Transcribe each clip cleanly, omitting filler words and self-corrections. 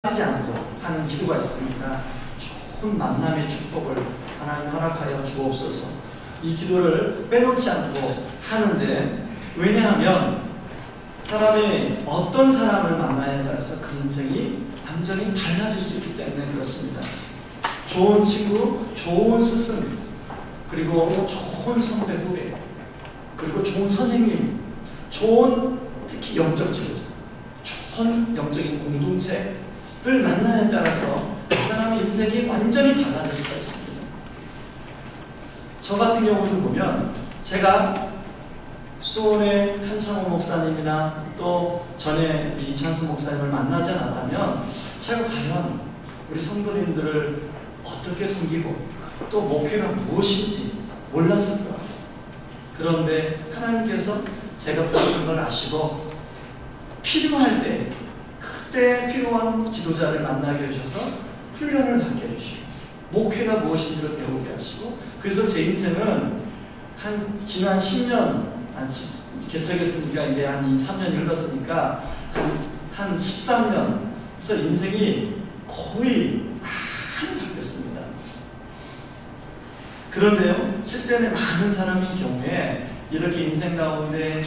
하지 않고 하는 기도가 있습니다. 좋은 만남의 축복을 하나님 허락하여 주옵소서. 이 기도를 빼놓지 않고 하는데, 왜냐하면 사람이 어떤 사람을 만나냐에 따라서 그 인생이 완전히 달라질 수 있기 때문에 그렇습니다. 좋은 친구, 좋은 스승, 그리고 좋은 선배 후배, 그리고 좋은 선생님, 좋은 특히 영적 지도자, 좋은 영적인 공동체를 만나냐에 따라서 그 사람의 인생이 완전히 달라질 수가 있습니다. 저 같은 경우도 보면, 제가 수원의 한창호 목사님이나 또 전에 이찬수 목사님을 만나지 않았다면 제가 과연 우리 성도님들을 어떻게 섬기고 또 목회가 무엇인지 몰랐을 것 같아요. 그런데 하나님께서 제가 부족한 걸 아시고 필요할 때, 그때 필요한 지도자를 만나게 해주셔서 훈련을 받게 해주시고 목회가 무엇인지를 배우게 하시고, 그래서 제 인생은 지난 10년, 개척했으니까 이제 한 3년이 흘렀으니까 한 13년, 그래서 인생이 거의 많이 바뀌었습니다. 그런데요, 실제는 많은 사람의 경우에 이렇게 인생 가운데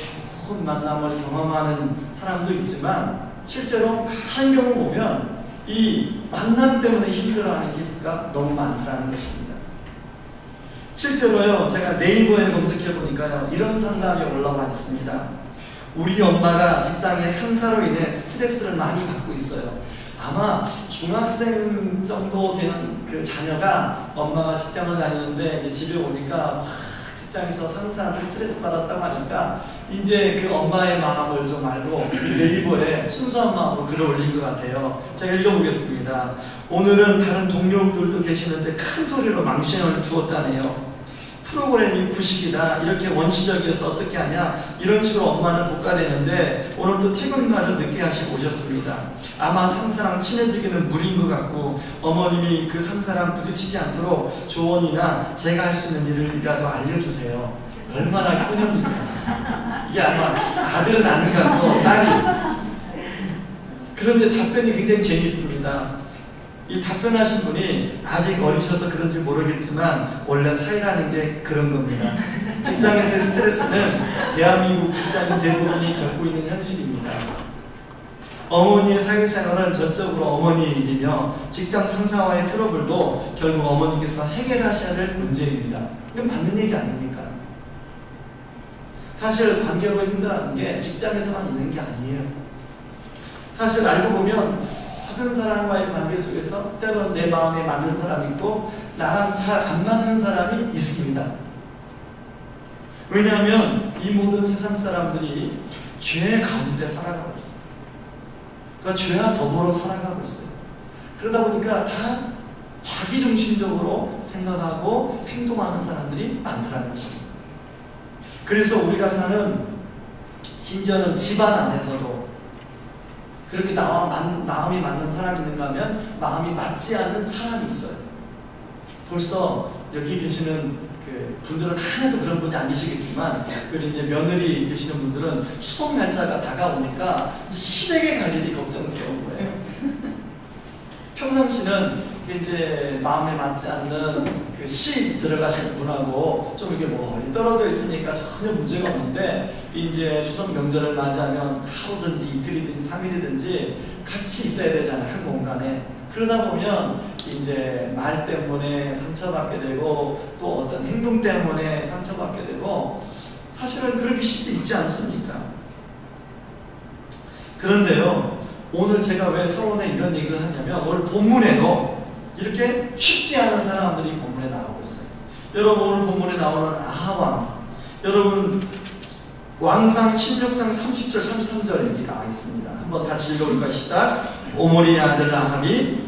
좋은 만남을 경험하는 사람도 있지만, 실제로 많은 경우 보면 이 만남 때문에 힘들어하는 케이스가 너무 많더라는 것입니다. 실제로요, 제가 네이버에 검색해 보니까요, 이런 상담이 올라와 있습니다. 우리 엄마가 직장의 상사로 인해 스트레스를 많이 받고 있어요. 아마 중학생 정도 되는 그 자녀가 엄마가 직장을 다니는데 이제 집에 오니까 직장에서 상사한테 스트레스 받았다고 하니까 이제 그 엄마의 마음을 좀 알고 네이버에 순수한 마음으로 글을 올린 것 같아요. 제가 읽어보겠습니다. 오늘은 다른 동료들도 계시는데 큰 소리로 망신을 주었다네요. 프로그램이 구식이다, 이렇게 원시적이어서 어떻게 하냐, 이런 식으로 엄마는 복가되는데 오늘 또 퇴근마저 늦게 하시고 오셨습니다. 아마 상사랑 친해지기는 무리인 것 같고 어머님이 그 상사랑 부딪히지 않도록 조언이나 제가 할 수 있는 일이라도 알려주세요. 얼마나 효녀입니까? 이게 아마 아들은 아는 것 같고 딸이. 그런데 답변이 굉장히 재밌습니다. 이 답변하신 분이 아직 어리셔서 그런지 모르겠지만 원래 사회라는 게 그런 겁니다. 직장에서의 스트레스는 대한민국 직장인 대부분이 겪고 있는 현실입니다. 어머니의 사회생활은 전적으로 어머니의 일이며 직장 상사와의 트러블도 결국 어머니께서 해결하셔야 될 문제입니다. 이건 맞는 얘기 아닙니까? 사실 관계로 힘들어하는 게 직장에서만 있는 게 아니에요. 사실 알고 보면 모든 사람과의 관계 속에서 때로는 내 마음에 맞는 사람이 있고 나랑 잘 안 맞는 사람이 있습니다. 왜냐하면 이 모든 세상 사람들이 죄 가운데 살아가고 있어요. 그러니까 죄와 더불어 살아가고 있어요. 그러다 보니까 다 자기중심적으로 생각하고 행동하는 사람들이 많더라는 것입니다. 그래서 우리가 사는, 심지어는 집안 안에서도 그렇게 나와 마음이 맞는 사람이 있는가 하면 마음이 맞지 않는 사람이 있어요. 벌써 여기 계시는 그 분들은 하나도 그런 분이 아니시겠지만, 그리고 이제 며느리 되시는 분들은 추석 날짜가 다가오니까 시댁에 갈 일이 걱정스러운 거예요. 평상시는 이제 마음에 맞지 않는 그 시집 들어가시는 분하고 좀 이게 멀리 떨어져 있으니까 전혀 문제가 없는데, 이제 추석 명절을 맞이하면 하루든지 이틀이든지 3일이든지 같이 있어야 되잖아요, 한 공간에. 그러다 보면 이제 말 때문에 상처받게 되고 또 어떤 행동 때문에 상처받게 되고, 사실은 그렇게 쉽지 있지 않습니까? 그런데요, 오늘 제가 왜 서론에 이런 얘기를 하냐면, 오늘 본문에도 이렇게 쉽지 않은 사람들이 본문에 나오고 있어요. 여러분, 오늘 본문에 나오는 아하왕, 여러분 왕상 16장 30절 33절이 나와 있습니다. 한번 같이 읽어볼까요? 시작. 오므리의 아들 아합이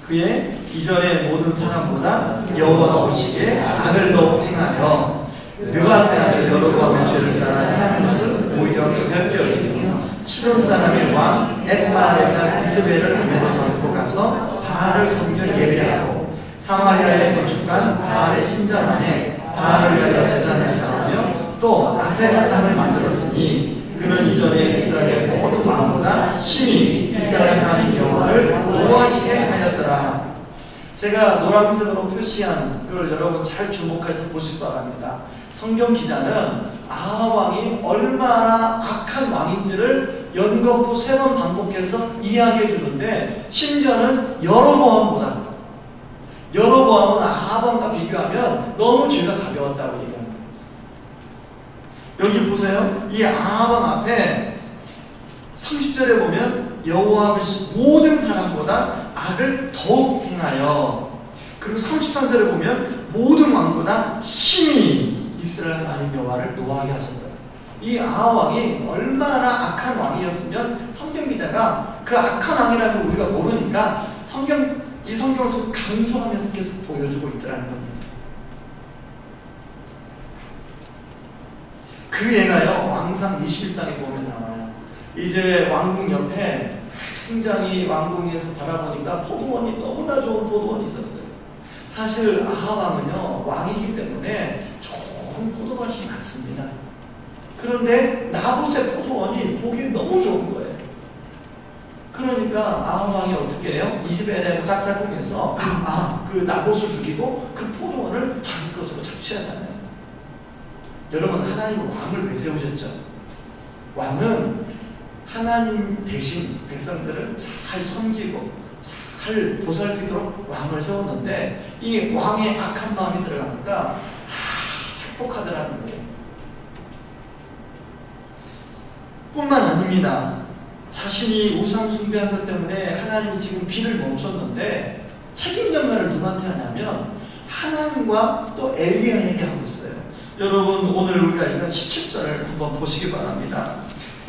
그의 이전의 모든 사람보다 여호와 보시기에 악을 더욱 행하여 느바세 아들 여로보암의 죄를 따라 행하는 것을 오히려 가볍게 여기며 시돈 사람의 왕 엣바알의 딸 이스벨을 아내로 삼고 가서 바알을 섬겨 예배하고 사마리아에 건축한 바알의 신전 안에 바알을 위하여 제단을 쌓으며 또 아세라상을 만들었으니 그는 이전에 이스라엘의 모든 왕보다 심히 이스라엘 하나님 여호와를 노하시게 하였더라. 제가 노란색으로 표시한 그걸 여러분 잘 주목해서 보시기 바랍니다. 성경 기자는 아합 왕이 얼마나 악한 왕인지를 연거푸 3번 반복해서 이야기해 주는데, 심지어는 여로보암은 아합 왕과 비교하면 너무 죄가 가벼웠다고 얘기합니다. 여기 보세요. 이 아합 왕 앞에 30절에 보면 여호와 모든 사람보다 악을 더욱 행하여, 그리고 33절에 보면 모든 왕보다 심히 이스라엘 하나님 여호와를 노하게 하셨다. 이 아합 왕이 얼마나 악한 왕이었으면 성경 기자가 그 악한 왕이라는 걸 우리가 모르니까 이 성경을 통해서 강조하면서 계속 보여주고 있더라는 겁니다. 그 예가요, 왕상 21장에 보면 나와요. 이제 왕궁 옆에 굉장히 왕궁에서 바라보니까 포도원이 너무나 좋은 포도원이 있었어요. 사실 아합 왕은요, 왕이기 때문에 좋은 포도밭이 많습니다. 그런데 나봇의 포도원이 보기 너무 좋은 거예요. 그러니까 아합 왕이 어떻게 해요? 이스벨의 짝짝꿍에서 그 나봇을 죽이고 그 포도원을 자기 것으로 착취하잖아요. 여러분, 하나님은 왕을 왜 세우셨죠? 왕은 하나님 대신 백성들을 잘 섬기고 잘 보살피도록 왕을 세웠는데, 이 왕의 악한 마음이 들어가니까 착복하더라는 거예요. 뿐만 아닙니다. 자신이 우상 숭배한 것 때문에 하나님이 지금 비를 멈췄는데 책임 전가를 누구한테 하냐면 하나님과 또 엘리야에게 하고 있어요. 여러분, 오늘 우리가 읽은 17절을 한번 보시기 바랍니다.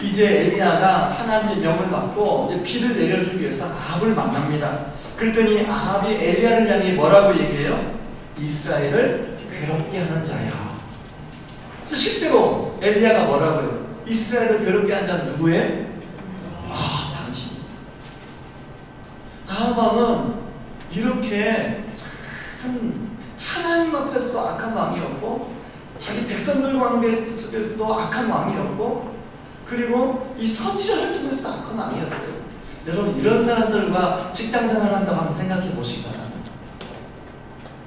이제 엘리야가 하나님의 명을 받고 이제 비를 내려주기 위해서 아합을 만납니다. 그랬더니 아합이 엘리야를 향해 뭐라고 얘기해요? 이스라엘을 괴롭게 하는 자야. 실제로 엘리야가 뭐라고 해요? 이스라엘을 괴롭게 한 자는 누구예요? 당신입니다. 아합 왕은 이렇게 참 하나님 앞에서도 악한 왕이었고, 자기 백성들 관계 속에서도 악한 왕이었고, 그리고 이 선지자를 통해서도 악한 왕이었어요. 여러분, 이런 사람들과 직장 생활을 한다고 한번 생각해 보시기 바랍니다.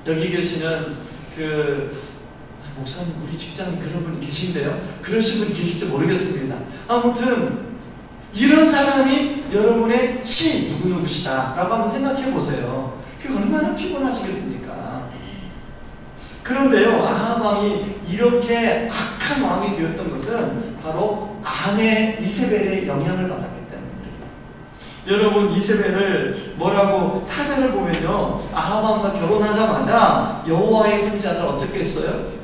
여기 계시는 목사님, 우리 직장에 그런 분이 계신데요. 그러신 분이 계실지 모르겠습니다. 아무튼 이런 사람이 여러분의 누구누구시다 라고 한번 생각해 보세요. 그게 얼마나 피곤하시겠습니까? 그런데요, 아합 왕이 이렇게 악한 왕이 되었던 것은 바로 아내 이세벨의 영향을 받았기 때문입니다. 여러분, 이세벨을 뭐라고 사전을 보면요, 아합 왕과 결혼하자마자 여호와의 선지자들 어떻게 했어요?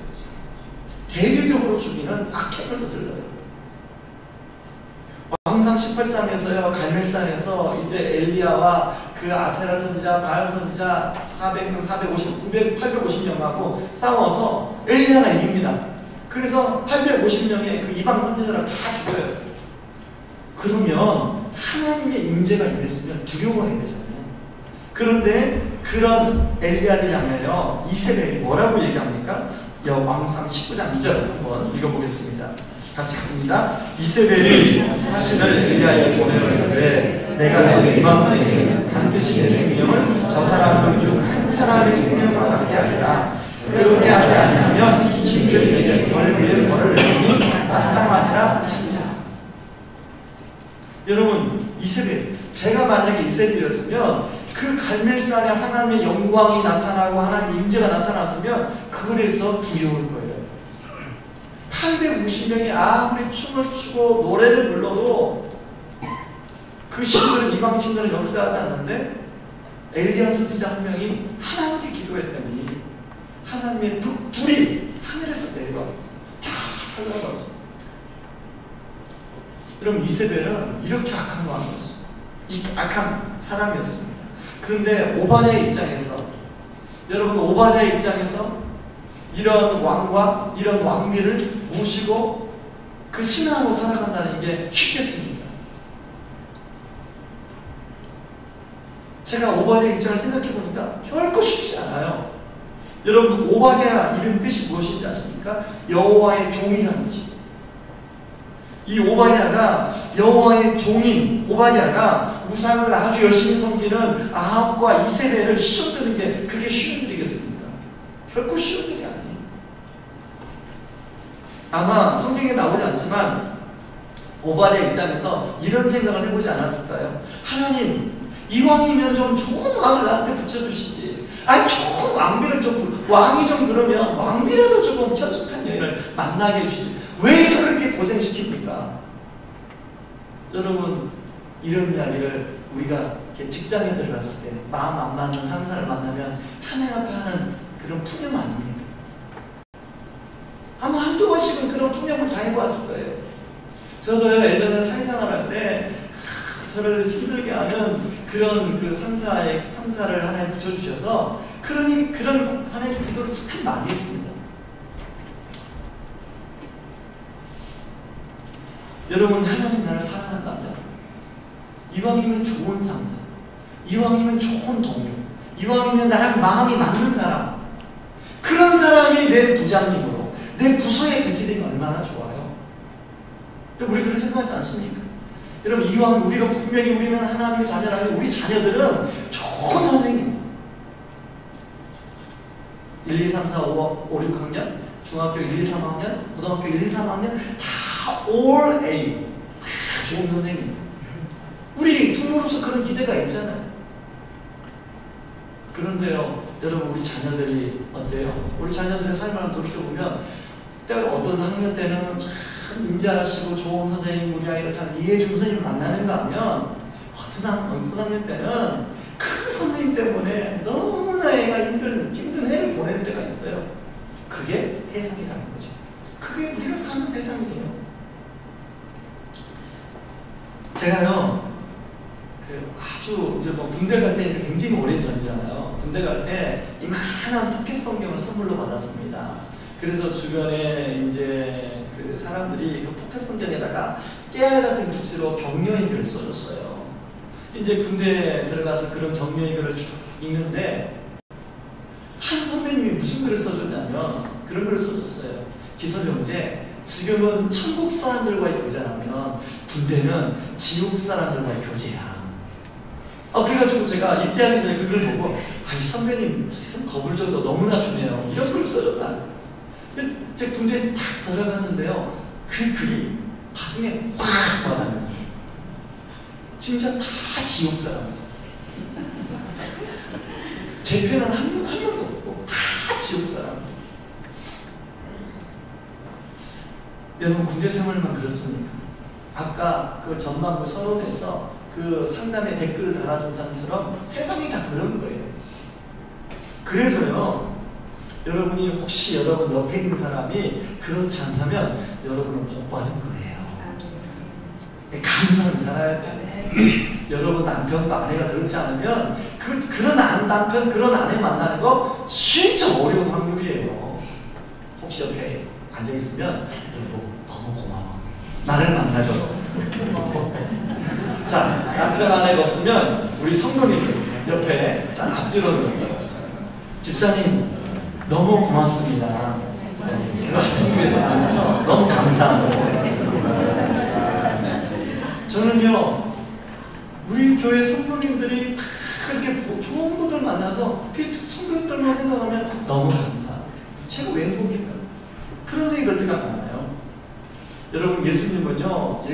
대대적으로 죽이는 악행을 저질러요. 왕상 18장에서요, 갈멜산에서 이제 엘리야와 그 아세라 선지자, 바알 선지자 400명, 450, 850명하고 싸워서 엘리야가 이깁니다. 그래서 850명의 그 이방 선지자를 다 죽여요. 그러면 하나님의 임재가 임했으면 두려워해야 되잖아요. 그런데 그런 엘리야를 향하여 이세벨이 뭐라고 얘기합니까? 왕상 19장 2절 한번 읽어보겠습니다. 같이 읽습니다. 이세벨이 사신을 엘리야에게 보내려는데 내가 내 이방원에게 반드시 내 생명을 저 사람 중 한 사람의 생명과 같게 하리라. 그렇게 하지 아니하면 힘들이 내게 벌 위에 벌을 내리니 마땅하니라 하자. 여러분, 이세벨, 제가 만약에 이세벨이었으면 그 갈멜산에 하나님의 영광이 나타나고 하나님의 임재가 나타났으면 그래서 두려울 거예요. 850명이 아무리 춤을 추고 노래를 불러도 그 신들은, 이방 신들은 역사하지 않는데 엘리야 선지자 한 명이 하나님께 기도했더니 하나님의 불이 하늘에서 내려와 다 살려버렸어요. 여러분, 이세벨은 이렇게 악한 왕이었어요. 악한 사람이었습니다. 그런데 오바댜의 입장에서, 여러분, 오바댜의 입장에서 이런 왕과 이런 왕비를 모시고 그 신앙으로 살아간다는 게 쉽겠습니까? 제가 오바댜의 입장을 생각해 보니까 결코 쉽지 않아요. 여러분, 오바댜 이름 뜻이 무엇인지 아십니까? 여호와의 종이라는 뜻이에요. 이 오바댜가 여호와의 종인 오바댜가 우상을 아주 열심히 섬기는 아합과 이세벨을 씌워드는 게 그게 쉬운 일이겠습니까? 결코 쉬운 일이 아니에요. 아마 성경에 나오지 않지만 오바댜 입장에서 이런 생각을 해보지 않았을까요? 하나님, 이왕이면 좀 좋은 왕을 나한테 붙여주시지. 아니, 좋은 왕비를 좀, 왕이 좀 그러면 왕비라도 조금 편숙한 여인을 만나게 해주시지. 왜 저렇게 고생시킵니까? 여러분, 이런 이야기를 우리가 이렇게 직장에 들어갔을 때 마음 안 맞는 상사를 만나면 하나님 앞에 하는 그런 푸념 아닙니까? 아마 한두 번씩은 그런 푸념을 다 해보았을 거예요. 저도요, 예전에 사회생활 할 때 저를 힘들게 하는 그런 그 상사를 하나님 붙여주셔서 그런 하나님께 기도를 참 많이 했습니다. 여러분, 하나님 나를 사랑한다면 이왕이면 좋은 상사, 이왕이면 좋은 동료, 이왕이면 나랑 마음이 맞는 사람, 그런 사람이 내 부장님으로 내 부서에 배치되면 얼마나 좋아요. 우리 그렇게 생각하지 않습니까? 여러분, 이왕 우리가 분명히 우리는 하나님의 자녀라면 우리 자녀들은 좋은 선생님, 1, 2, 3, 4, 5, 6 학년, 중학교 1, 2, 3학년, 고등학교 1, 2, 3학년 다 all A, 다 좋은 선생님. 우리 부모로서 그런 기대가 있잖아요. 그런데요, 여러분, 우리 자녀들이 어때요? 우리 자녀들의 삶을 한번 돌이켜보면 때로 어떤 학년 때는 참 인자하시고 좋은 선생님, 우리 아이를 잘 이해해주는 선생님을 만나는가 하면 어떤 학년 때는 그 선생님 때문에 너무나 애가 힘든 해를 보낼 때가 있어요. 그게 세상이라는 거죠. 그게 우리가 사는 세상이에요. 제가요, 아주 이제 뭐 군대 갈 때 굉장히 오래 전이잖아요. 군대 갈 때 이만한 포켓 성경을 선물로 받았습니다. 그래서 주변에 이제 그 사람들이 그 포켓 성경에다가 깨알 같은 글씨로 격려의 글을 써줬어요. 이제 군대에 들어가서 그런 격려의 글을 쭉 읽는데 한 선배님이 무슨 글을 써줬냐면 그런 글을 써줬어요. 기섭 형제, 지금은 천국 사람들과의 교제라면 군대는 지옥 사람들과의 교제야. 그래가지고 제가 입대하기 전에 그 글을 보고 이 선배님 참 겁을 줘도 너무나 주네요. 이런 글을 써줬다. 제 군대에 탁 들어갔는데요, 그 글이 가슴에 확 와닿는 거예요. 진짜 다 지옥 사람들. 제 편은 한 명도 없고 다 지옥 사람들. 여러분, 군대 생활만 그렇습니까? 아까 그 전망부 서론에서 그 상담에 댓글을 달아준 사람처럼 세상이 다 그런 거예요. 그래서요, 여러분이 혹시 여러분 옆에 있는 사람이 그렇지 않다면 여러분은 복 받은 거예요. 감사히 살아야 돼요. 여러분 남편과 아내가 그렇지 않으면 그런 남편, 그런 아내 만나는 거 진짜 어려운 확률이에요. 혹시 옆에 앉아있으면 여보 너무 고마워. 나를 만나줘서. 자, 남편 아내가 없으면 우리 성도님들 옆에 자 앞뒤로 집사님 너무 고맙습니다. 그 같은 교회에서 만나서 너무 감사하고. 저는요, 우리 교회 성도님들이 다 이렇게 좋은 분들 만나서 그 성도들만 생각하면 너무 감사하고 최고 웬복일까? 그런 생각이 들 때가 많아요. 여러분, 예수님은요,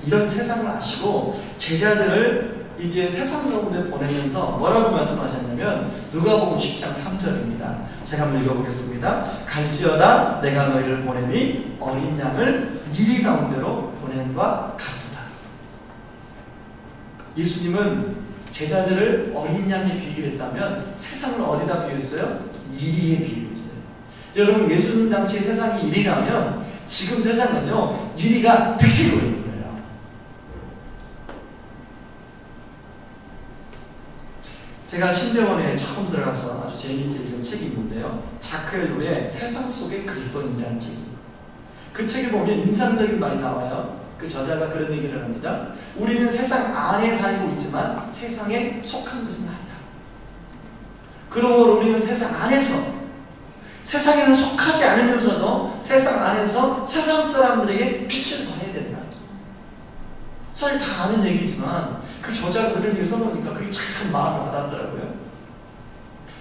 이런 세상을 아시고 제자들을 이제 세상 가운데 보내면서 뭐라고 말씀하셨냐면 누가복음 10장 3절입니다. 제가 한번 읽어보겠습니다. 갈지어다 내가 너희를 보냄이 어린 양을 이리 가운데로 보냄과 같도다. 예수님은 제자들을 어린 양에 비유했다면 세상을 어디다 비유했어요? 이리에 비유했어요. 여러분, 예수님 당시 세상이 이리라면 지금 세상은요, 이리가 득실로 있는 거예요. 제가 신대원에 처음 들어가서 아주 재미있게 읽은 책이 있는데요, 자크 엘로의 세상 속의 그리스도인이라는 책입니다. 그 책을 보면 인상적인 말이 나와요. 그 저자가 그런 얘기를 합니다. 우리는 세상 안에 살고 있지만 세상에 속한 것은 아니다. 그러므로 우리는 세상 안에서, 세상에는 속하지 않으면서도 세상 안에서 세상 사람들에게 빛을 발해야 된다. 사실 다 아는 얘기지만 그 저자가 그런 얘기 써놓으니까 그게 참 마음에 와닿더라고요.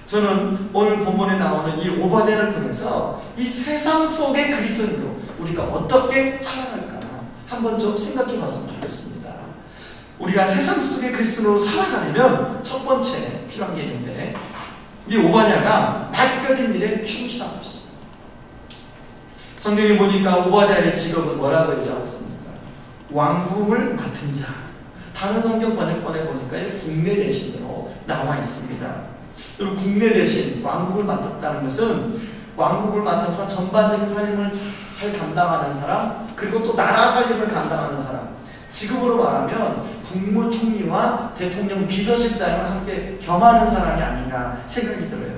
저는 오늘 본문에 나오는 이 오바댜를 통해서 이 세상 속의 그리스도인으로 우리가 어떻게 살아갈까 한번 좀 생각해 봤으면 좋겠습니다. 우리가 세상 속의 그리스도인으로 살아가려면 첫 번째 필요한 게 있는데, 이 오바댜가 맡겨진 일에 충실하고 있습니다. 성경에 보니까 오바댜의 직업은 뭐라고 얘기하고 있습니까? 왕궁을 맡은 자. 다른 성경 번역본에 보니까 국내 대신으로 나와 있습니다. 여러분, 국내 대신 왕국을 맡았다는 것은 왕국을 맡아서 전반적인 삶을 잘 감당하는 사람, 그리고 또 나라 살림을 감당하는 사람, 지금으로 말하면 국무총리와 대통령 비서실장을 함께 겸하는 사람이 아닌가 생각이 들어요.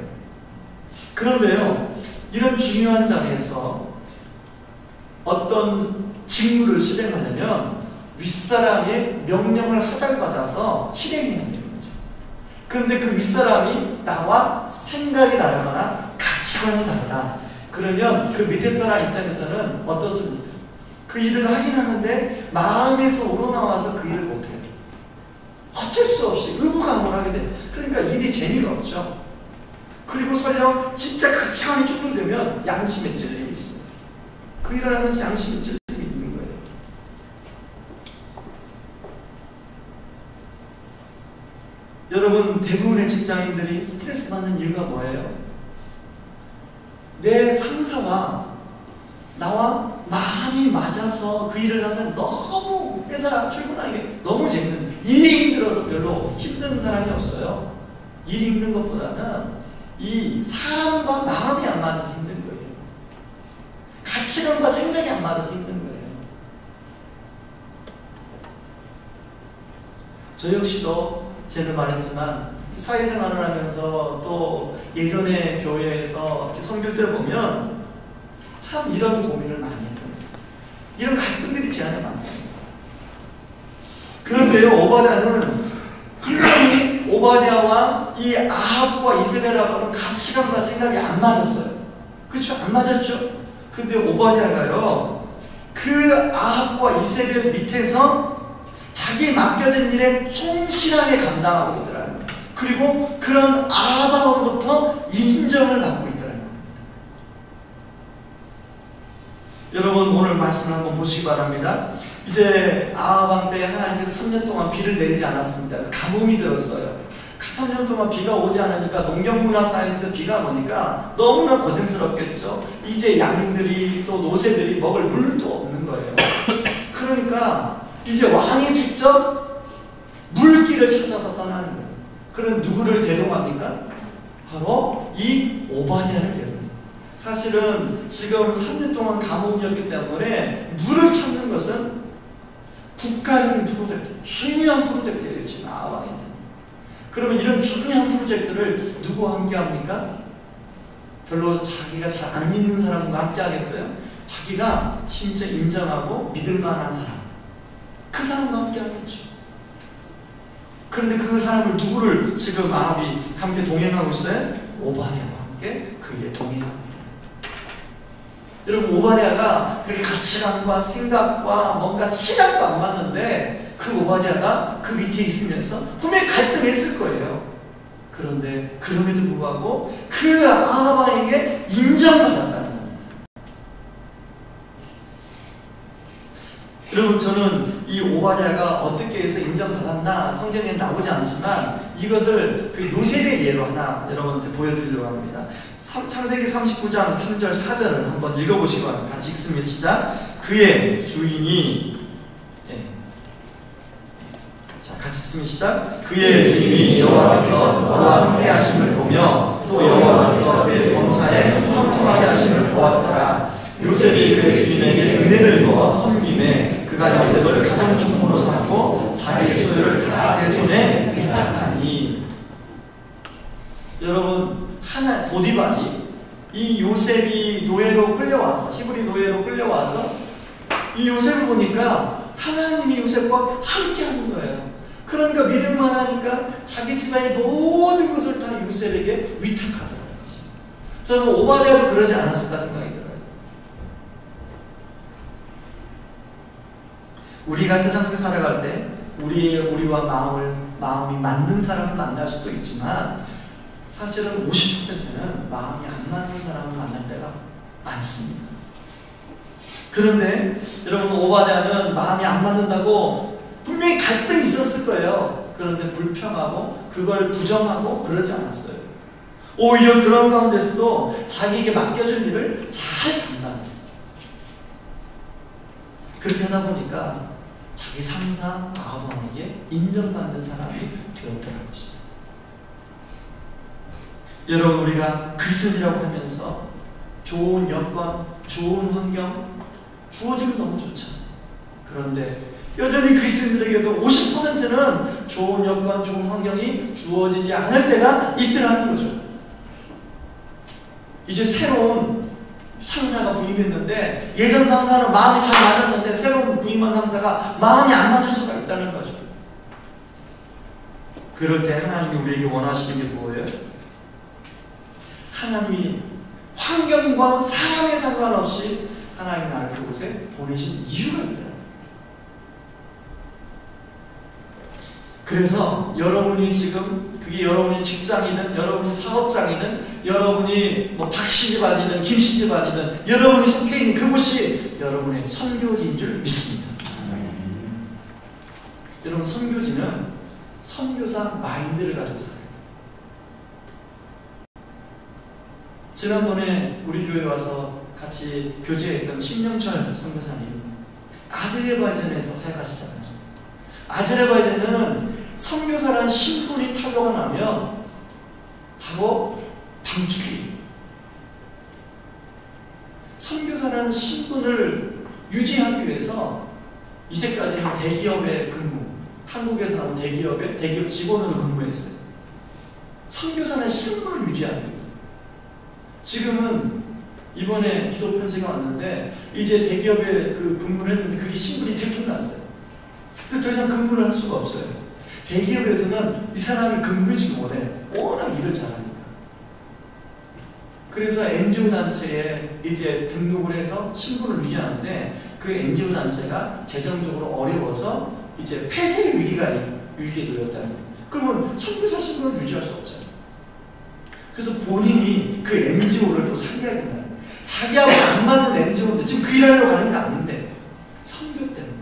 그런데요, 이런 중요한 자리에서 어떤 직무를 실행하려면 윗사람의 명령을 하달받아서 실행해야 되는 거죠. 그런데 그 윗사람이 나와 생각이 다르거나 가치관이 다르다. 그러면 그 밑에 사람 입장에서는 어떻습니까? 그 일을 하긴 하는데 마음에서 우러나와서 그 일을 못해요. 어쩔 수 없이 의무감을 되는. 그러니까 일이 재미가 없죠. 그리고 설령 진짜 가치관이 조금 되면 양심에 찔림이 있습니다. 그 일을 하면서 양심에 찔림이 있는 거예요. 여러분, 대부분의 직장인들이 스트레스 받는 이유가 뭐예요? 내 상사와 나와 마음이 맞아서 그 일을 하면 너무 회사 출근하는 게 너무 재밌는, 일이 힘들어서 별로 힘든 사람이 없어요. 일이 힘든 것보다는 이 사람과 마음이 안 맞아서 힘든 거예요. 가치관과 생각이 안 맞아서 힘든 거예요. 저 역시도 제가 말했지만 사회생활을 하면서 또 예전에 교회에서 섬길 때 보면 참 이런 고민을 많이 했던 거예요. 이런 갈등들이 제 안에 많아요. 그런데요, 오바댜는 분명히 오바댜와 이 아합과 이세벨하고는 가치관과 생각이 안 맞았어요. 그렇죠? 안 맞았죠? 근데 오바댜가요, 그 아합과 이세벨 밑에서 자기 맡겨진 일에 충실하게 감당하고 있더라는 거예요. 그리고 그런 아합으로부터 인정을 받고 있더라는 겁니다. 여러분, 오늘 말씀을 한번 보시기 바랍니다. 이제 아합 왕 때 하나님께서 3년 동안 비를 내리지 않았습니다. 가뭄이 들었어요. 그 3년 동안 비가 오지 않으니까 농경문화사에서도 비가 오니까 너무나 고생스럽겠죠. 이제 양들이 또 노새들이 먹을 물도 없는 거예요. 그러니까 이제 왕이 직접 물길을 찾아서 떠나는 거예요. 그럼 누구를 대동합니까? 바로 이 오바댜를 대동합니다. 사실은 지금 3년 동안 가뭄이었기 때문에 물을 찾는 것은 국가적인 프로젝트, 중요한 프로젝트예요. 지금 아합 왕인데. 그러면 이런 중요한 프로젝트를 누구와 함께 합니까? 별로 자기가 잘 안 믿는 사람과 함께 하겠어요? 자기가 진짜 인정하고 믿을 만한 사람, 그 사람과 함께 하겠죠. 그런데 그 사람을 누구를 지금 아합이 함께 동행하고 있어요? 오바댜와 함께 그 일에 동행합니다. 여러분, 오바댜가 그렇게 가치관과 생각과 뭔가 신앙도 안 맞는데 그 오바댜가 그 밑에 있으면서 분명히 갈등했을 거예요. 그런데 그럼에도 불구하고 그 아합 왕에게 인정받았다는 겁니다. 여러분, 저는 이 오바댜가 어떻게 해서 인정받았나 성경에 나오지 않지만 이것을 그 요셉의 예로 하나 여러분한테 보여드리려고 합니다. 창세기 39장 3절 4절을 한번 읽어보시고 같이 읽습니다. 시작. 그의 주인이, 자, 같이 읽습니다. 시작. 그의 주인이 여호와께서 그와 함께 하심을 보며 또 여호와께서 그의 범사에 형통하게 하심을 보았더라. 요셉이 그 주인에게 은혜를 입어 섬김에 그가 요셉을 가정총무로 삼고 자기의 소유를 다 그 손에 위탁하니. 여러분, 보디발이 이 요셉이 노예로 끌려와서, 히브리 노예로 끌려와서 이 요셉을 보니까 하나님이 요셉과 함께 하는 거예요. 그러니까 믿을만 하니까 자기 집안의 모든 것을 다 요셉에게 위탁하더라는 것입니다. 저는 오바댜도 그러지 않았을까 생각이 들어요. 우리가 세상 속에 살아갈 때 우리와 마음이 맞는 사람을 만날 수도 있지만 사실은 50%는 마음이 안 맞는 사람을 만날 때가 많습니다. 그런데 여러분, 오바댜는 마음이 안 맞는다고 분명히 갈등이 있었을 거예요. 그런데 불평하고 그걸 부정하고 그러지 않았어요. 오히려 그런 가운데서도 자기에게 맡겨준 일을 잘 감당했어요. 그렇게 하다 보니까 자기 상사 아브라함에게 인정받는 사람이 되었다는 것이죠. 여러분, 우리가 그리스도인이라고 하면서 좋은 여건, 좋은 환경 주어지면 너무 좋죠. 그런데 여전히 그리스도인들에게도 50%는 좋은 여건, 좋은 환경이 주어지지 않을 때가 있더라는 거죠. 이제 새로운 상사가 부임했는데 예전 상사는 마음이 잘 맞았는데 새로운 부임한 상사가 마음이 안 맞을 수가 있다는 거죠. 그럴 때 하나님이 우리에게 원하시는 게 뭐예요? 하나님이 환경과 사람에 상관없이 하나님 나를 그곳에 보내신 이유가 있다. 그래서 여러분이 지금 그게 여러분이 직장이든 여러분이 사업장이든 여러분이 박씨집 아니든 김씨집 아니든 여러분이 속해 있는 그곳이 여러분의 선교지인 줄 믿습니다. 여러분, 선교지는 선교사 마인드를 가지고 살아야 돼요. 지난번에 우리 교회에 와서 같이 교제했던 신명철 선교사님, 아제르바이잔에서 사역하시잖아요. 아제르바이잔은 선교사라는 신분이 탄로가 나면 바로 방출이에요. 선교사라는 신분을 유지하기 위해서 이제까지는 대기업의 근무, 한국에서 나온 대기업 직원으로 근무했어요. 선교사라는 신분을 유지하기 위해서. 지금은 이번에 기도 편지가 왔는데 이제 대기업에 근무를 했는데 그게 신분이 이제 끝났어요. 그래서 더 이상 근무를 할 수가 없어요. 대기업에서는 이 사람이 근무지도 못해. 워낙 일을 잘하니까. 그래서 NGO 단체에 이제 등록을 해서 신분을 유지하는데 그 NGO 단체가 재정적으로 어려워서 이제 폐쇄 위기에 놓였다는 거예요. 그러면 선교사 신분을 유지할 수 없잖아요. 그래서 본인이 그 NGO를 또 살려야 된다는 거예요. 자기하고 안 맞는 NGO인데 지금 그 일하려고 가는 게 아닌데 선교 때문에.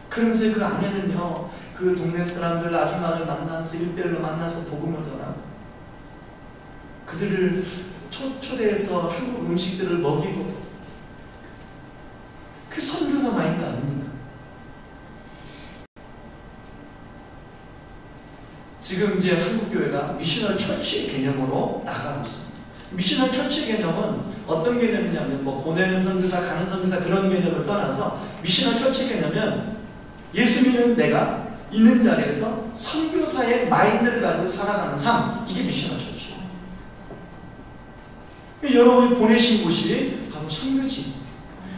그러면서 그 안에는요, 그 동네 사람들 아줌마들 만나면서 1대1로 만나서 복음을 전하고 그들을 초대해서 한국 음식들을 먹이고, 그 선교사 마인드 아닙니까? 지금 이제 한국교회가 미셔널 처치의 개념으로 나가고 있습니다. 미셔널 처치의 개념은 어떤 개념이냐면 보내는 선교사, 가는 선교사 그런 개념을 떠나서 미셔널 처치의 개념은 예수 믿는 내가 있는 자리에서 선교사의 마인드를 가지고 살아가는 삶, 이게 미셔널 처치예요. 여러분이 보내신 곳이 바로 선교지.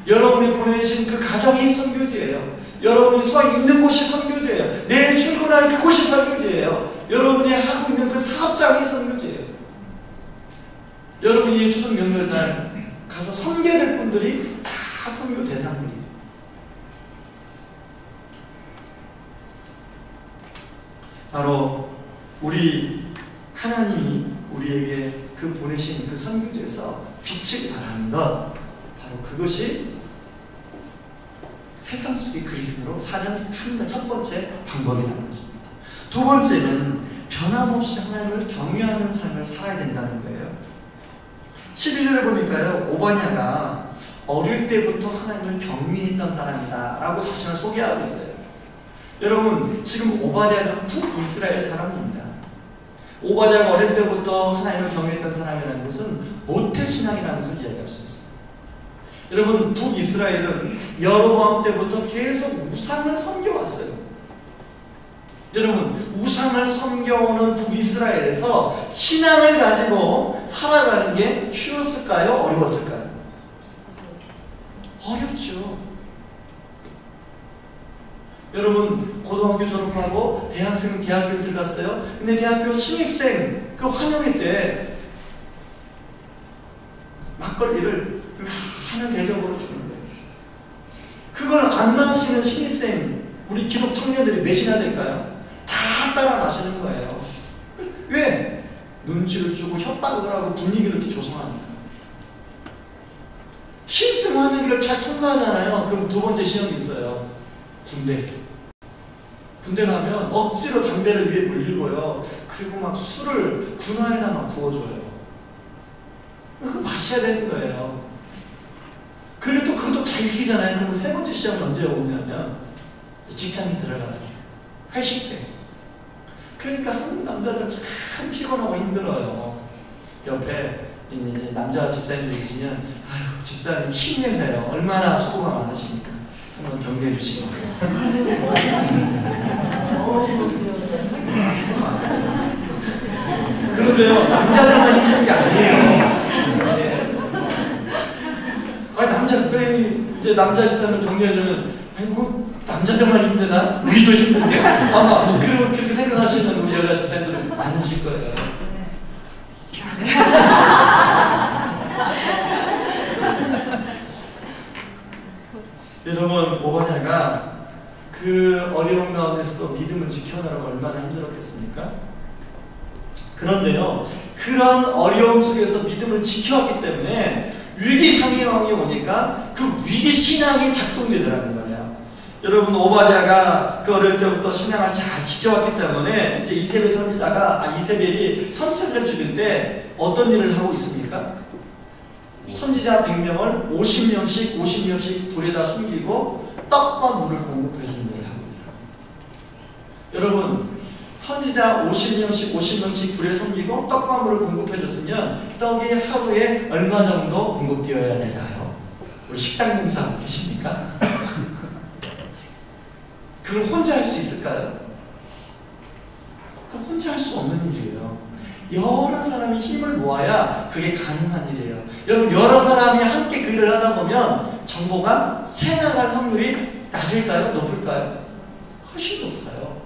여러분이 보내신 그 가정이 선교지예요. 여러분이 서 있는 곳이 선교지예요. 내일 출근할 그곳이 선교지예요. 여러분이 하고 있는 그 사업장이 선교지예요. 여러분이 추석 명절날 가서 선교될 분들이 다 선교 대상들이에요. 바로 우리 하나님이 우리에게 그 보내신 그 선교지에서 빛을 발하는 것, 바로 그것이 세상 속의 그리스도로 사는 첫 번째 방법이라는 것입니다. 두 번째는 변함없이 하나님을 경외하는 삶을 살아야 된다는 거예요. 12절에 보니까요, 오바댜가 어릴 때부터 하나님을 경외했던 사람이다 라고 자신을 소개하고 있어요. 여러분, 지금 오바댜는 북이스라엘 사람입니다. 오바댜가 어릴 때부터 하나님을 경외했던 사람이라는 것은 모태신앙이라는 것을 이야기할 수 있어요. 여러분, 북이스라엘은 여로보암 때부터 계속 우상을 섬겨왔어요. 여러분, 우상을 섬겨오는 북이스라엘에서 신앙을 가지고 살아가는 게 쉬웠을까요? 어려웠을까요? 어렵죠. 여러분, 고등학교 졸업하고 대학생 대학교를 들어갔어요. 근데 대학교 신입생 그 환영회 때 막걸리를 많은 대접으로 주는 거예요. 그걸 안 마시는 신입생, 우리 기독 청년들이 몇이나 될까요? 다 따라 마시는 거예요. 왜? 눈치를 주고 협박을 하고 분위기를 이렇게 조성하니까. 신입생 화내기를 잘 통과하잖아요. 그럼 두 번째 시험이 있어요. 군대. 군대 가면 억지로 담배를 위에 물리고요. 그리고 막 술을 군화에다 막 부어줘요. 그거 마셔야 되는 거예요. 그리고 또 그것도 잘 이기잖아요. 그럼 세 번째 시험은 언제 오냐면 직장에 들어가서 회식 때. 그러니까 한국 남자들 참 피곤하고 힘들어요. 옆에 이제 남자 집사님들 있으면 아유 집사님 힘내세요. 얼마나 수고가 많으십니까? 한번 격려해 주시기 바랍니다. 그런데요, 남자들만 힘든 게 아니에요. 아니 이제 남자 집사님 격려해주면 아니 뭐 남자들만 힘드나? 우리도 힘든데? 아마 그렇게 생각하시는 우리 여자 집사님들은 많으실 거예요. 여러분, 오바댜가 그 어려운 가운데서도 믿음을 지켜나가고 얼마나 힘들었겠습니까? 그런데요, 그런 어려움 속에서 믿음을 지켜왔기 때문에 위기 상황이 오니까 그 위기 신앙이 작동되더라는 거예요. 여러분, 오바댜가 그 어릴 때부터 신앙을 잘 지켜왔기 때문에 이제 이세벨이 선지자를 죽일 때 어떤 일을 하고 있습니까? 선지자 100명을 50명씩 불에다 숨기고 떡과 물을 공급해 주는 일을 하고 있더라고요. 여러분, 선지자 50명씩 불에 숨기고 떡과 물을 공급해 줬으면 떡이 하루에 얼마 정도 공급되어야 될까요? 우리 식당 공사하고 계십니까? 그걸 혼자 할 수 있을까요? 그건 혼자 할 수 없는 일이에요. 여러 사람이 힘을 모아야 그게 가능한 일이에요. 여러분, 여러 사람이 함께 그 일을 하다 보면 정보가 새나갈 확률이 낮을까요? 높을까요? 훨씬 높아요.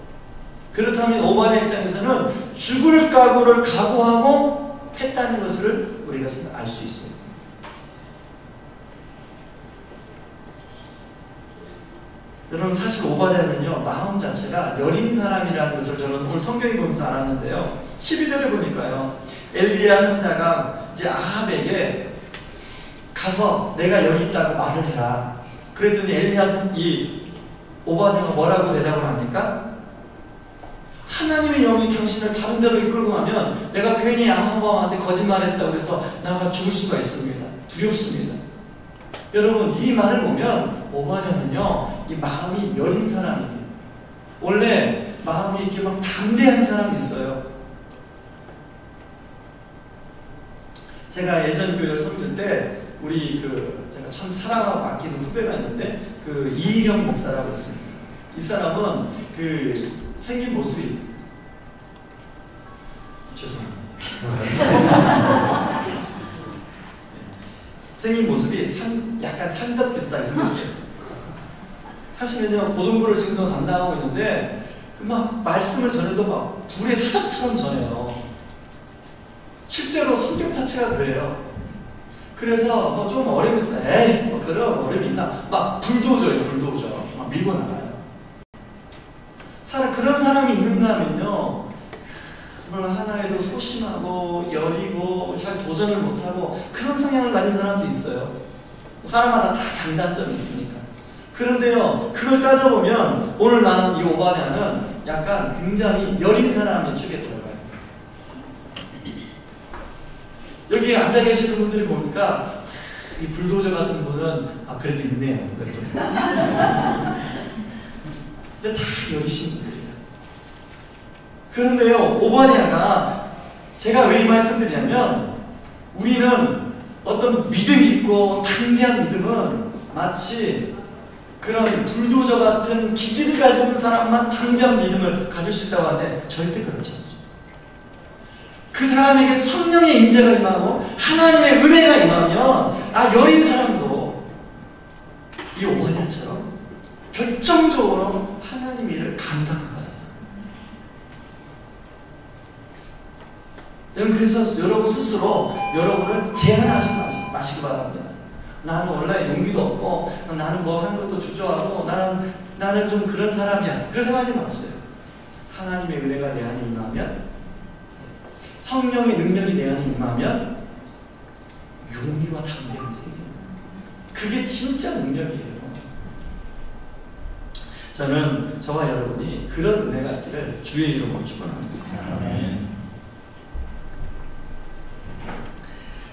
그렇다면 오바댜 입장에서는 죽을 각오를 각오하고 했다는 것을 우리가 알 수 있어요. 여러분, 사실 오바댜는요, 마음 자체가 여린 사람이라는 것을 저는 오늘 성경에 보면서 알았는데요. 12절에 보니까요, 엘리야 선지자가 이제 아합에게 가서 내가 여기 있다고 말을 해라. 그랬더니 오바댜가 뭐라고 대답을 합니까? 하나님의 영이 당신을 다른 데로 이끌고 가면 내가 괜히 아합한테 거짓말했다고 해서 나가 죽을 수가 있습니다. 두렵습니다. 여러분, 이 말을 보면 오바댜는요, 이 마음이 여린 사람이에요. 원래 마음이 이렇게 막 담대한 사람이 있어요. 제가 예전 교회를 섬길 때 우리 제가 참 사랑하고 아끼는 후배가 있는데 이희령 목사라고 있습니다. 이 사람은 생긴 모습이 죄송합니다. 생긴 모습이 약간 산적 비슷하게 생겼어요. 사실은요, 고등부를 지금도 담당하고 있는데 막 말씀을 전해도 막 불의 사자처럼 전해요. 실제로 성격 자체가 그래요. 그래서 뭐 좀 어려움이 있어요. 에이, 뭐 그런 어려움이 있나? 막 불도저예요, 불도저. 막 밀고 나가요. 그런 사람이 있는가 하면요, 뭘 하나에도 소심하고 여리고 잘 도전을 못하고 그런 성향을 가진 사람도 있어요. 사람마다 다 장단점이 있으니까. 그런데요, 그걸 따져보면 오늘 나는 이 오바댜는 약간 굉장히 여린 사람의 축에 들어가요. 여기 앉아 계시는 분들이 보니까 이 불도저 같은 분은 그래도 있네요. 근데 다 여리신 분들이에요. 그런데요, 오바댜가 제가 왜 이 말씀드리냐면 우리는 어떤 믿음이 있고 담대한 믿음은 마치 그런 불도저 같은 기질을 가지고 있는 사람만 담대한 믿음을 가질 수 있다고 하는데 절대 그렇지 않습니다. 그 사람에게 성령의 인재가 임하고 하나님의 은혜가 임하면 여린 사람도 이 오바댜처럼 결정적으로 하나님의 일을 감당합니다. 그래서 여러분 스스로 여러분을 제한하지 마시기 바랍니다. 나는 원래 용기도 없고 나는 뭐 하는 것도 주저하고 나는 좀 그런 사람이야. 그런 생각하지 마세요. 하나님의 은혜가 내 안에 임하면, 성령의 능력이 내 안에 임하면 용기와 담대함이 생겨요. 그게 진짜 능력이에요. 저는 저와 여러분이 그런 은혜가 있기를 주의 이름으로 축원합니다. 아멘.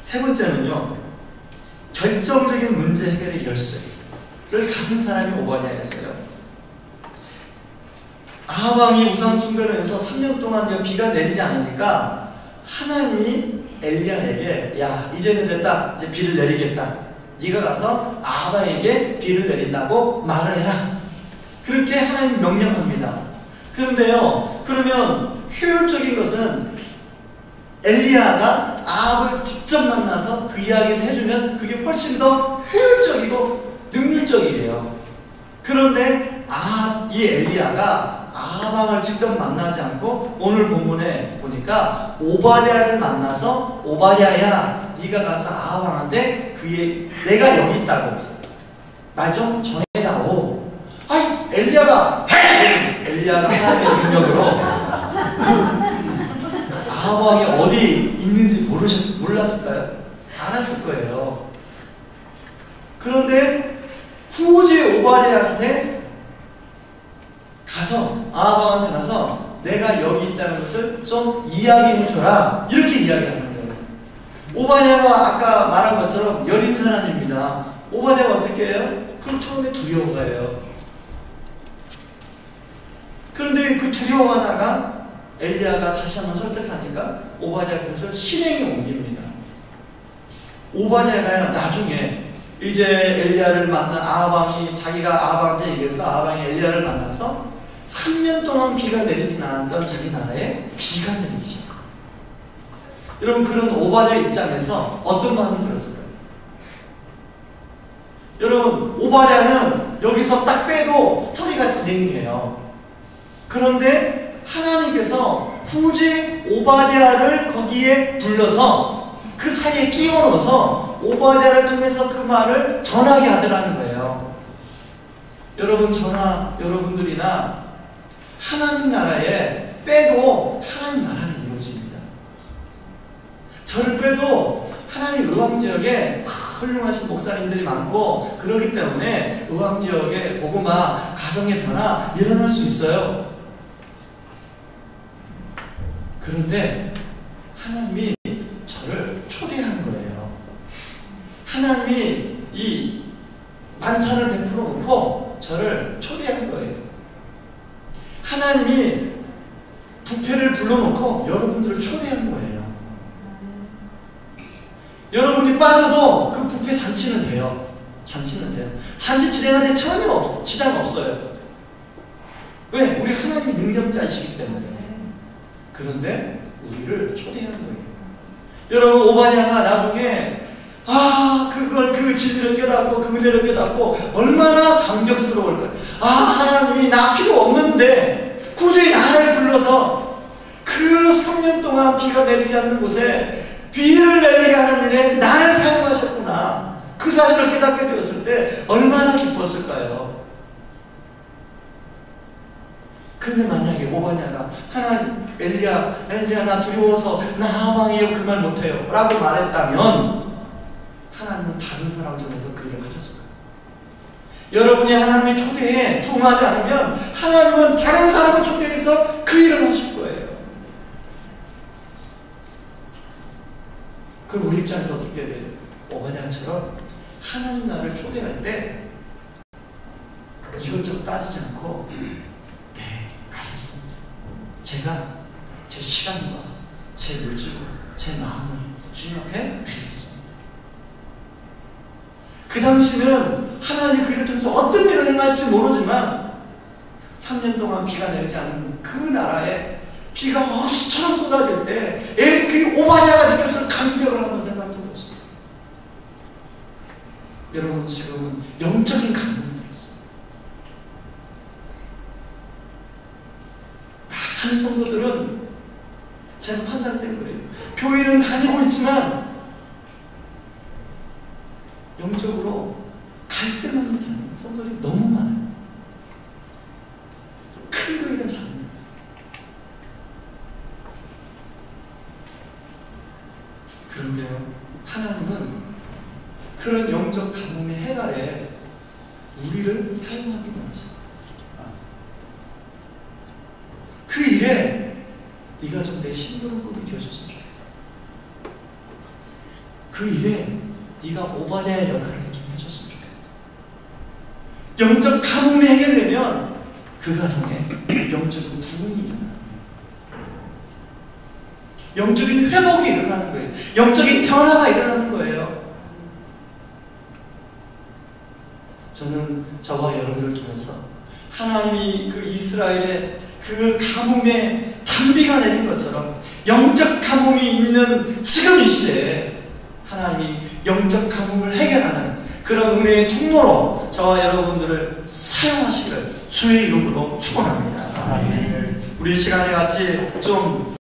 세 번째는요, 결정적인 문제 해결의 열쇠를 가진 사람이 오바댜였어요. 아합 왕이 우상 숭배를 해서 3년 동안 비가 내리지 않으니까 하나님이 엘리야에게, 야, 이제는 됐다, 이제 비를 내리겠다, 네가 가서 아합 왕에게 비를 내린다고 말을 해라. 그렇게 하나님 명령합니다. 그런데요, 그러면 효율적인 것은 엘리야가 아합을 직접 만나서 그 이야기를 해주면 그게 훨씬 더 효율적이고 능률적이에요. 그런데 이 엘리야가 아합 왕을 직접 만나지 않고 오늘 본문에 보니까 오바댜를 만나서, 오바댜야, 네가 가서 아합 왕한테 내가 여기 있다고 말 좀 전해다오. 엘리야가 하나님의 능력으로 아합 왕이 어디 있는지 몰랐을까요? 알았을 거예요. 그런데 굳이 오바댜한테 가서, 아합 왕한테 가서 내가 여기 있다는 것을 좀 이야기해줘라, 이렇게 이야기하는 거예요. 오바댜가 아까 말한 것처럼 여린 사람입니다. 오바댜가 어떻게 해요? 그럼 처음에 두려워해요. 그런데 그 두려워하다가 엘리야가 다시 한번 설득하니까 오바댜가 그것을 실행에 옮깁니다. 오바댜가 나중에 이제 엘리야를 만난 아합 왕이, 자기가 아합 왕한테 얘기해서 아합 왕이 엘리야를 만나서 3년 동안 비가 내리지 않았던 자기 나라에 비가 내리지. 여러분, 그런 오바댜 입장에서 어떤 마음이 들었을까요? 여러분, 오바댜는 여기서 딱 빼도 스토리가 진행이 돼요. 그런데 하나님께서 굳이 오바댜를 거기에 불러서 그 사이에 끼워 넣어서 오바댜를 통해서 그 말을 전하게 하더라는 거예요. 여러분, 저나 여러분들이나 하나님 나라에 빼도 하나님 나라는 이루어집니다. 저를 빼도 하나님 의왕지역에 훌륭하신 목사님들이 많고 그렇기 때문에 의왕지역에 복음화, 가정의 변화 일어날 수 있어요. 그런데 하나님이 저를 초대한 거예요. 하나님이 이 만찬을 베풀어 놓고 저를 초대한 거예요. 하나님이 뷔페를 불러놓고 여러분들을 초대한 거예요. 여러분이 빠져도 그 뷔페 잔치는 돼요. 잔치는 돼요. 잔치 진행하는데 전혀 지장 없어요. 왜? 우리 하나님이 능력자이시기 때문에. 그런데 우리를 초대한 거예요. 여러분, 오바댜가 나중에 그 진리를 깨닫고 그 은혜를 깨닫고 얼마나 감격스러울까요? 하나님이 나 필요 없는데 굳이 나를 불러서 그 3년 동안 비가 내리지 않는 곳에 비를 내리게 하는 일에 나를 사용하셨구나. 그 사실을 깨닫게 되었을 때 얼마나 기뻤을까요? 그런데 만약에 오바댜가 하나님, 엘리야 나 두려워서 나 아합 왕이에요, 그 말 못해요 라고 말했다면 하나님은 다른 사람을 통해서 그 일을 하셨을 거예요. 여러분이 하나님의 초대에 부응하지 않으면 하나님은 다른 사람을 초대해서 그 일을 하실 거예요. 그럼 우리 입장에서 어떻게 돼요? 오바댜처럼 하나님 나를 초대할 때 이것저것 따지지 않고, 네, 알겠습니다. 제가 제 시간과 제 물질과 제 마음을 주님 앞에 드리겠습니다. 그 당시는 하나님이 그 일을 통해서 어떤 일을 행하실지 모르지만 3년 동안 비가 내리지 않은 그 나라에 비가 어수처럼 쏟아질 때 그 오바댜가 느꼈을 감격을 한번 생각해 보세요. 여러분, 지금은 영적인 감동이 들었어요. 많은 성도들은 제가 판단된 거예요. 교회는 다니고 있지만 영적으로 그런데요, 하나님은 그런 영적 가뭄의 해갈에 우리를 사용하기 원하셔요. 그 일에 네가 좀 내 심부름꾼이 되어줬으면 좋겠다. 그 일에 네가 오바댜의 역할을 좀 해줬으면 좋겠다. 영적 가뭄이 해결되면 그 가정에 영적인 부흥이 일어나는 거예요. 영적인 회복이 일어나는 거예요. 영적인 변화가 일어나는 거예요. 저는 저와 여러분들을 통해서 하나님이 그 이스라엘의 그 가뭄에 단비가 내린 것처럼 영적 가뭄이 있는 지금 이 시대에 하나님이 영적 가뭄을 해결하는 그런 은혜의 통로로 저와 여러분들을 사용하시기를 주의 이름으로 축원합니다. 우리 시간에 같이 좀